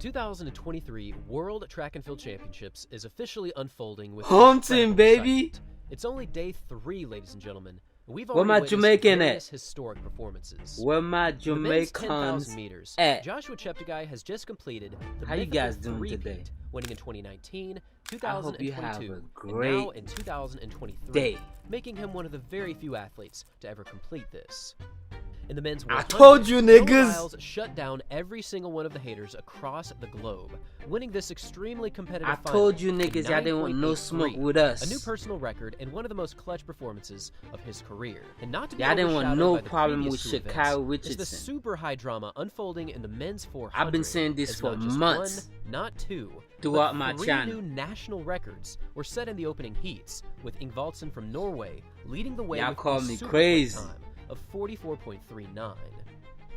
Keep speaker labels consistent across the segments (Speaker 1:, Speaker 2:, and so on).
Speaker 1: 2023 World Track and Field Championships is officially unfolding with
Speaker 2: home team, baby.
Speaker 1: Excitement. It's only day 3, ladies and gentlemen. We've
Speaker 2: Where my
Speaker 1: already
Speaker 2: Jamaican
Speaker 1: witnessed
Speaker 2: at?
Speaker 1: historic performances.
Speaker 2: Where my
Speaker 1: In the men's
Speaker 2: Jamaicans
Speaker 1: 10,000 meters,
Speaker 2: at?
Speaker 1: Joshua Cheptegei has just completed the
Speaker 2: How you
Speaker 1: mythical
Speaker 2: guys doing
Speaker 1: three-peat,
Speaker 2: today?
Speaker 1: winning in 2019,
Speaker 2: I hope you have
Speaker 1: 2022,
Speaker 2: a
Speaker 1: and
Speaker 2: great
Speaker 1: now in 2023,
Speaker 2: day.
Speaker 1: making him one of the very few athletes to ever complete this. In the men's
Speaker 2: I
Speaker 1: 100,
Speaker 2: told you,
Speaker 1: Noah
Speaker 2: niggas.
Speaker 1: Lyles shut down every single one of the haters across the globe, winning this extremely competitive
Speaker 2: I
Speaker 1: final
Speaker 2: told you,
Speaker 1: in
Speaker 2: niggas, y'all didn't want no
Speaker 1: 9.83,
Speaker 2: smoke with us.
Speaker 1: a new personal record and one of the most clutch performances of his career. And not to be
Speaker 2: Y'all didn't want
Speaker 1: overshadowed
Speaker 2: no
Speaker 1: by the
Speaker 2: problem with
Speaker 1: previous two
Speaker 2: Sha'Carri
Speaker 1: events,
Speaker 2: Richardson.
Speaker 1: is the super high drama unfolding in the men's 400.
Speaker 2: I've been saying this
Speaker 1: as
Speaker 2: for
Speaker 1: not just
Speaker 2: months.
Speaker 1: One, not two,
Speaker 2: Throughout
Speaker 1: but
Speaker 2: my
Speaker 1: 3
Speaker 2: channel.
Speaker 1: new national records were set in the opening heats, with Ingvaldsen from Norway leading the way
Speaker 2: Y'all
Speaker 1: with
Speaker 2: call
Speaker 1: a
Speaker 2: me
Speaker 1: super
Speaker 2: crazy.
Speaker 1: quick time of 44.39.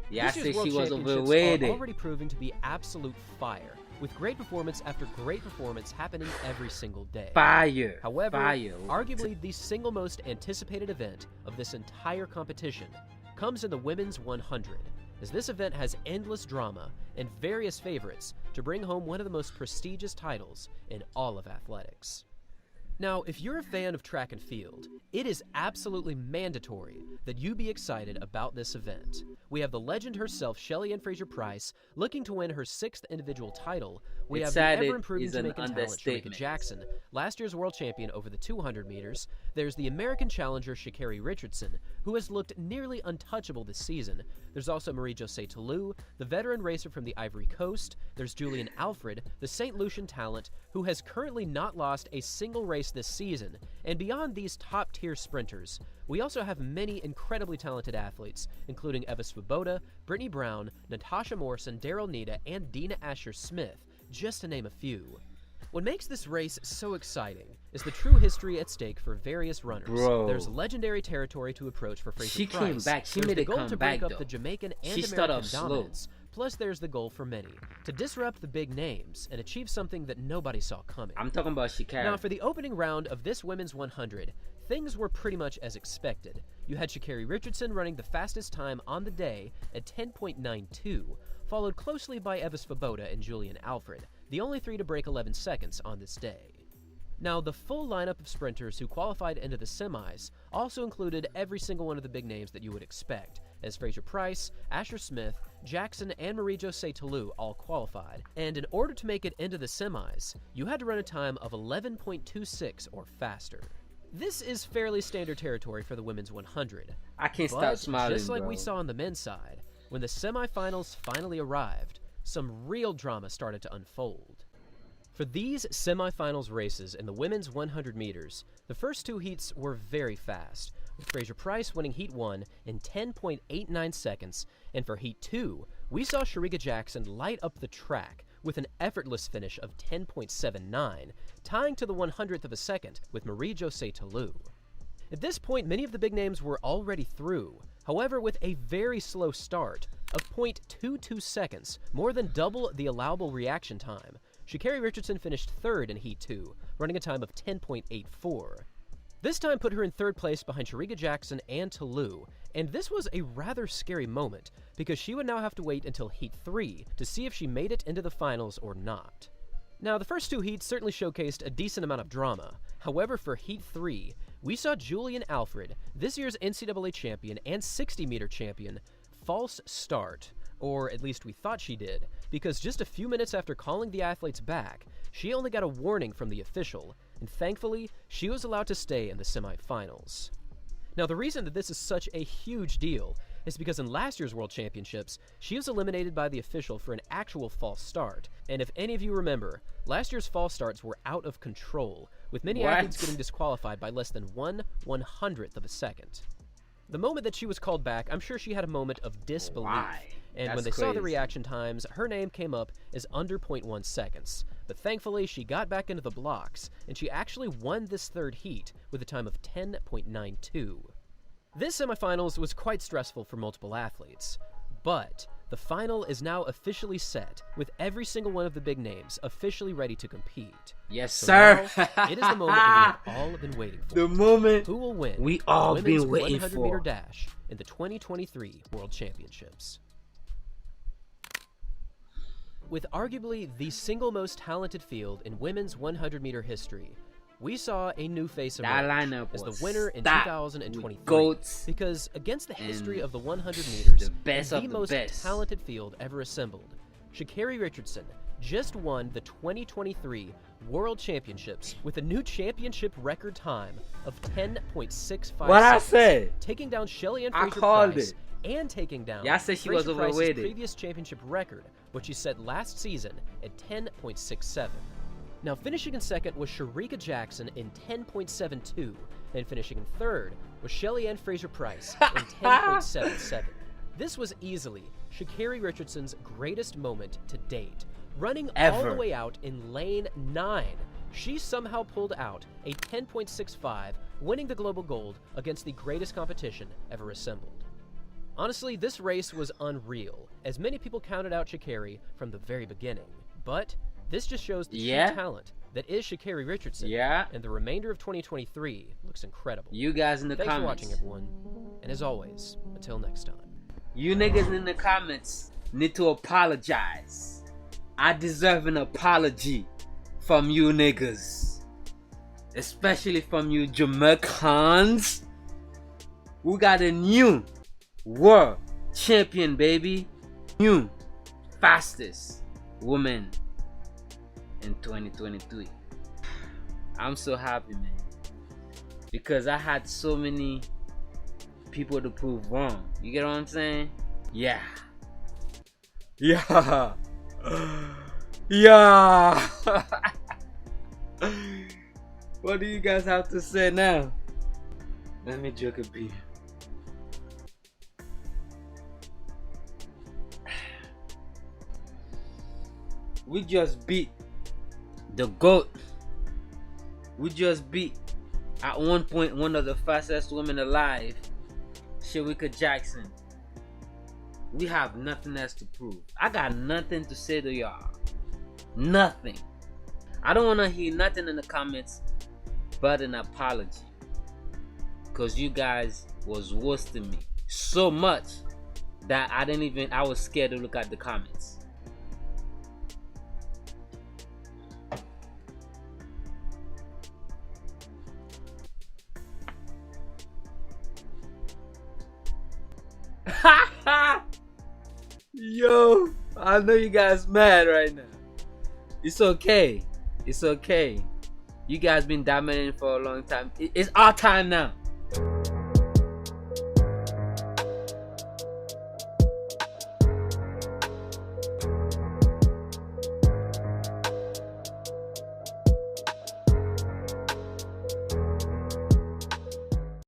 Speaker 2: Yeah, I
Speaker 1: This
Speaker 2: said
Speaker 1: year's World
Speaker 2: she was
Speaker 1: Championships
Speaker 2: overrated.
Speaker 1: are already proving to be absolute fire, with great performance after great performance happening every single day.
Speaker 2: Fire.
Speaker 1: However,
Speaker 2: Fire.
Speaker 1: arguably the single most anticipated event of this entire competition comes in the women's 100, as this event has endless drama and various favorites to bring home one of the most prestigious titles in all of athletics. Now, if you're a fan of track and field, it is absolutely mandatory that you be excited about this event. We have the legend herself, Shelly and Fraser Pryce, looking to win her 6th individual title. We have the
Speaker 2: Excited
Speaker 1: ever-improving
Speaker 2: is an
Speaker 1: Jamaican talent, Sha'Carri
Speaker 2: understatement.
Speaker 1: Jackson, last year's world champion over the 200 meters. There's the American challenger, Sha'Carri Richardson, who has looked nearly untouchable this season. There's also Marie-José Tallou, the veteran racer from the Ivory Coast. There's Julian Alfred, the St. Lucian talent, who has currently not lost a single race this season. And beyond these top-tier sprinters, we also have many incredibly talented athletes, including Eva Swoboda, Brittany Brown, Natasha Morrison, Daryl Nita, and Dina Asher-Smith, just to name a few. What makes this race so exciting is the true history at stake for various runners.
Speaker 2: Bro.
Speaker 1: There's legendary territory to approach for Fraser
Speaker 2: She
Speaker 1: Pryce.
Speaker 2: came back. She
Speaker 1: There's
Speaker 2: made
Speaker 1: the
Speaker 2: it
Speaker 1: goal
Speaker 2: come
Speaker 1: to
Speaker 2: back,
Speaker 1: break up
Speaker 2: though.
Speaker 1: the Jamaican and
Speaker 2: She started
Speaker 1: American
Speaker 2: off slow.
Speaker 1: dominance. Plus, there's the goal for many, to disrupt the big names and achieve something that nobody saw coming.
Speaker 2: I'm talking about Sha'Carri.
Speaker 1: Now, for the opening round of this women's 100, things were pretty much as expected. You had Sha'Carri Richardson running the fastest time on the day at 10.92, followed closely by Eva Swoboda and Julian Alfred, the only 3 to break 11 seconds on this day. Now, the full lineup of sprinters who qualified into the semis also included every single one of the big names that you would expect, as Fraser Pryce, Asher-Smith, Jackson, and Marie-José Tallou all qualified. And in order to make it into the semis, you had to run a time of 11.26 or faster. This is fairly standard territory for the women's 100.
Speaker 2: I can't
Speaker 1: But
Speaker 2: stop smiling,
Speaker 1: just like
Speaker 2: bro.
Speaker 1: we saw on the men's side, when the semifinals finally arrived, some real drama started to unfold. For these semifinals races in the women's 100 meters, the first 2 heats were very fast, with Fraser Pryce winning Heat 1 in 10.89 seconds, and for Heat 2, we saw Sha'Carri Jackson light up the track with an effortless finish of 10.79, tying to the 100th of a second with Marie-José Tallou. At this point, many of the big names were already through. However, with a very slow start of 0.22 seconds, more than double the allowable reaction time, Sha'Carri Richardson finished 3rd in Heat 2, running a time of 10.84. This time put her in 3rd place behind Sha'Carri Jackson and Tallou, and this was a rather scary moment, because she would now have to wait until Heat 3 to see if she made it into the finals or not. Now, the first 2 heats certainly showcased a decent amount of drama. However, for Heat 3, we saw Julian Alfred, this year's NCAA champion and 60-meter champion, false start, or at least we thought she did, because just a few minutes after calling the athletes back, she only got a warning from the official, and thankfully, she was allowed to stay in the semifinals. Now, the reason that this is such a huge deal is because in last year's World Championships, she was eliminated by the official for an actual false start, and if any of you remember, last year's false starts were out of control, with many athletes getting disqualified by less than 1/100th of a second. The moment that she was called back, I'm sure she had a moment of disbelief.
Speaker 2: Why?
Speaker 1: And
Speaker 2: That's
Speaker 1: when they saw the
Speaker 2: crazy.
Speaker 1: reaction times, her name came up as under 0.1 seconds. But thankfully, she got back into the blocks, and she actually won this 3rd heat with a time of 10.92. This semifinals was quite stressful for multiple athletes, but the final is now officially set, with every single one of the big names officially ready to compete.
Speaker 2: Yes,
Speaker 1: So
Speaker 2: sir.
Speaker 1: now, it is the moment that we have all been waiting for.
Speaker 2: The moment
Speaker 1: Who will win
Speaker 2: we all
Speaker 1: the women's
Speaker 2: been waiting
Speaker 1: 100-meter
Speaker 2: for.
Speaker 1: dash in the 2023 World Championships? With arguably the single most talented field in women's 100-meter history, we saw a new face
Speaker 2: That
Speaker 1: emerge
Speaker 2: lineup
Speaker 1: as the
Speaker 2: was
Speaker 1: winner in
Speaker 2: stacked
Speaker 1: 2023.
Speaker 2: with goats
Speaker 1: Because against the history
Speaker 2: and
Speaker 1: of the 100 meters,
Speaker 2: the best
Speaker 1: and
Speaker 2: of the
Speaker 1: most
Speaker 2: best.
Speaker 1: talented field ever assembled, Sha'Carri Richardson just won the 2023 World Championships with a new championship record time of 10.65
Speaker 2: What I
Speaker 1: seconds,
Speaker 2: said?
Speaker 1: taking down Shelly and
Speaker 2: I
Speaker 1: Fraser
Speaker 2: called
Speaker 1: Pryce
Speaker 2: it.
Speaker 1: and taking down
Speaker 2: Y'all said she was
Speaker 1: Fraser Pryce's
Speaker 2: overweighted.
Speaker 1: previous championship record, which she set last season at 10.67. Now, finishing in second was Sharika Jackson in 10.72, and finishing in third was Shelly and Fraser Pryce in 10.77. This was easily Sha'Carri Richardson's greatest moment to date. Running all
Speaker 2: Ever.
Speaker 1: the way out in lane 9, she somehow pulled out a 10.65, winning the global gold against the greatest competition ever assembled. Honestly, this race was unreal, as many people counted out Sha'Carri from the very beginning. But this just shows the sheer talent that is Sha'Carri Richardson, and the remainder of 2023 looks incredible.
Speaker 2: You guys in the
Speaker 1: Thanks
Speaker 2: comments.
Speaker 1: for watching, everyone, and as always, until next time.
Speaker 2: You niggas in the comments need to apologize. I deserve an apology from you niggas. Especially from you Jamaicans. We got a new world champion, baby. New fastest woman in 2023. I'm so happy, man. Because I had so many people to prove wrong. You get what I'm saying? Yeah. Yeah. Yeah. What do you guys have to say now? Let me drink a beer. We just beat the GOAT. We just beat, at one point, one of the fastest women alive, Sharika Jackson. We have nothing else to prove. I got nothing to say to y'all. Nothing. I don't want to hear nothing in the comments but an apology. Because you guys was roasting me so much that I was scared to look at the comments. Yo, I know you guys mad right now. It's okay. It's okay. You guys been dominating for a long time. It's our time now.